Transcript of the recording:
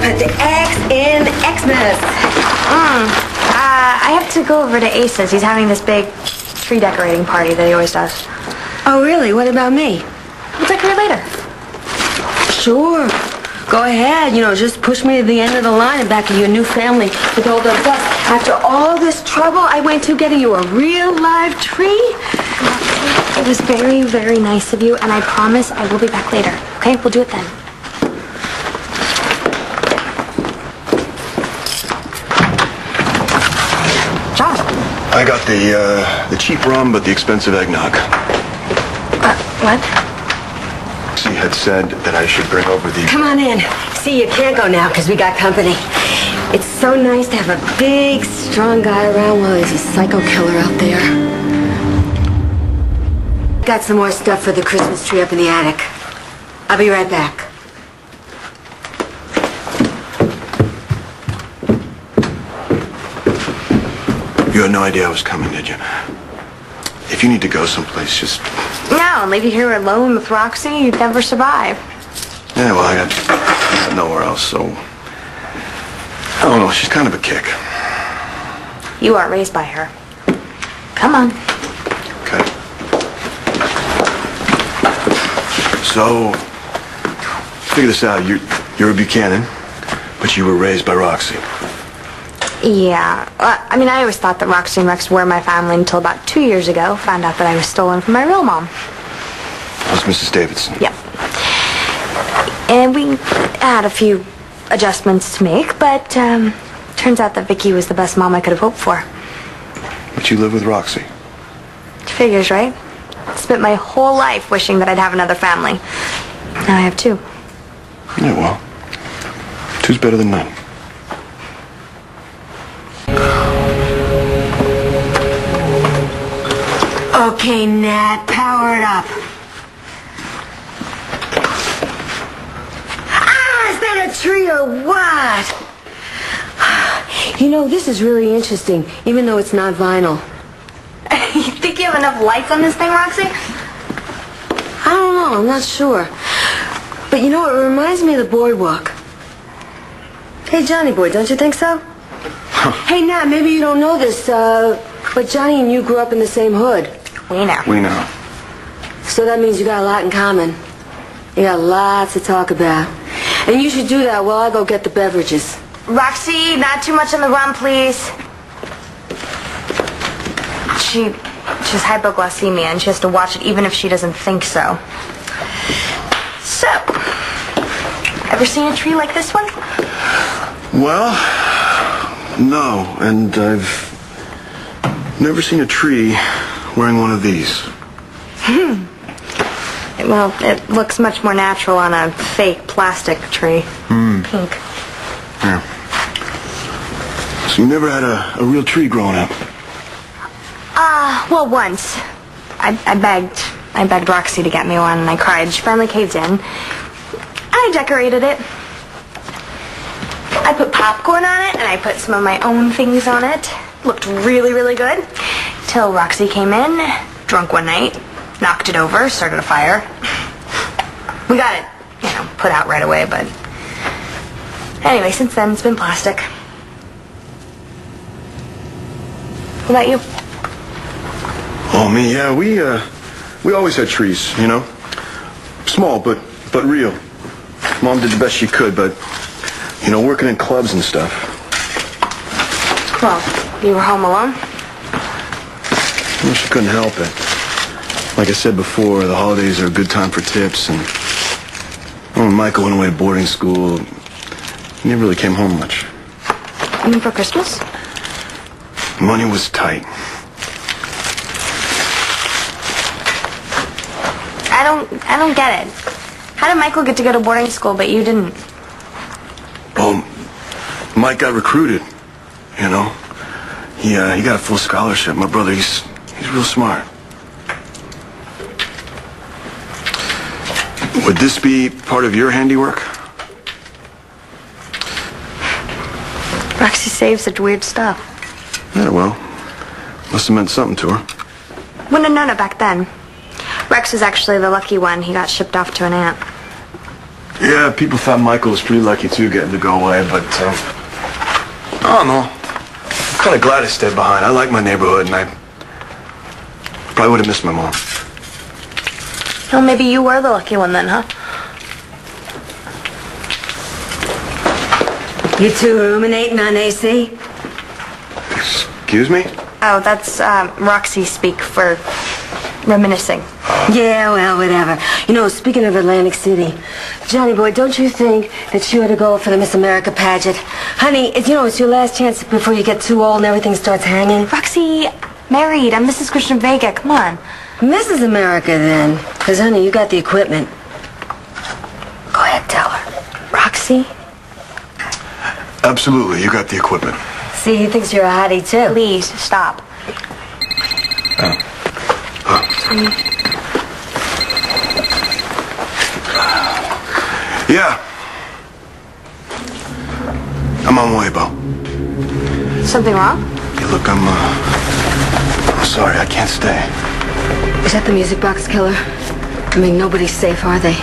put the X in Xmas. I have to go over to Ace's. He's having this big tree decorating party that he always does. Oh, really? What about me? We'll decorate later. Sure. Go ahead. You know, just push me to the end of the line and back of your new family with all the dust. After all this trouble I went to getting you a real live tree. It was very, very nice of you, and I promise I will be back later. Okay? We'll do it then. John. I got the cheap rum, but the expensive eggnog. What? She had said that I should bring over the... Come on in. See, you can't go now because we got company. It's so nice to have a big, strong guy around while he's a psycho killer out there. Got some more stuff for the Christmas tree up in the attic. I'll be right back. You had no idea I was coming, did you? If you need to go someplace, just... No, leave you here alone with Roxy, you'd never survive. Yeah, well, I got nowhere else, so... I don't know, she's kind of a kick. You aren't raised by her. Come on. Okay. So, figure this out. You're a Buchanan, but you were raised by Roxy. Yeah. I mean, I always thought that Roxy and Rex were my family until about 2 years ago. Found out that I was stolen from my real mom. That was Mrs. Davidson. Yep. And we had a few adjustments to make, but turns out that Vicky was the best mom I could have hoped for. But you live with Roxy. Figures, right? Spent my whole life wishing that I'd have another family. Now I have two. Yeah, well, two's better than none. Okay, Nat, power it up. Ah, is that a tree or what? You know, this is really interesting, even though it's not vinyl. You think you have enough lights on this thing, Roxy? I don't know, I'm not sure. But you know, it reminds me of the boardwalk. Hey, Johnny boy, don't you think so? Hey, Nat, maybe you don't know this, but Johnny and you grew up in the same hood. We know. We know. So that means you got a lot in common. You got lots to talk about. And you should do that while I go get the beverages. Roxy, not too much on the rum, please. She has hypoglycemia, and she has to watch it even if she doesn't think so. So, ever seen a tree like this one? Well, no, and I've never seen a tree wearing one of these. Well, it looks much more natural on a fake plastic tree. Pink. Yeah. So you never had a real tree growing up? Well, once. I begged Roxy to get me one, and I cried. She finally caved in. I decorated it. I put popcorn on it, and I put some of my own things on it. Looked really, really good. Till Roxy came in, drunk one night, knocked it over, started a fire. We got it, put out right away, but... Anyway, since then, it's been plastic. What about you? Oh, me, yeah, we always had trees, Small, but real. Mom did the best she could, but, working in clubs and stuff. Well, you were home alone? Well, she couldn't help it. Like I said before, the holidays are a good time for tips, and when Michael went away to boarding school, he never really came home much. You mean for Christmas? Money was tight. I don't get it. How did Michael get to go to boarding school, but you didn't? Well, Mike got recruited, He got a full scholarship. My brother, he's real smart. Would this be part of your handiwork? Roxy saves such weird stuff. Yeah, well, must have meant something to her. Wouldn't have known it back then. Rex was actually the lucky one. He got shipped off to an aunt. Yeah, people thought Michael was pretty lucky too getting to go away, but I don't know. I'm kind of glad I stayed behind. I like my neighborhood, and I probably would have missed my mom. Well, maybe you were the lucky one then, huh? You two ruminating on AC? Excuse me? Oh, that's Roxy speak for reminiscing. Yeah, well, whatever. You know, speaking of Atlantic City, Johnny boy, don't you think that you ought to go for the Miss America pageant? Honey, it's your last chance before you get too old and everything starts hanging. Roxy, married. I'm Mrs. Christian Vega. Come on. Mrs. America, then. Because, honey, you got the equipment. Go ahead, tell her. Roxy? Absolutely, you got the equipment. See, he thinks you're a hottie, too. Please, stop. Yeah. I'm on my way, Bo. Something wrong? Hey, look, I'm sorry, I can't stay. Is that the music box killer? I mean, nobody's safe, are they?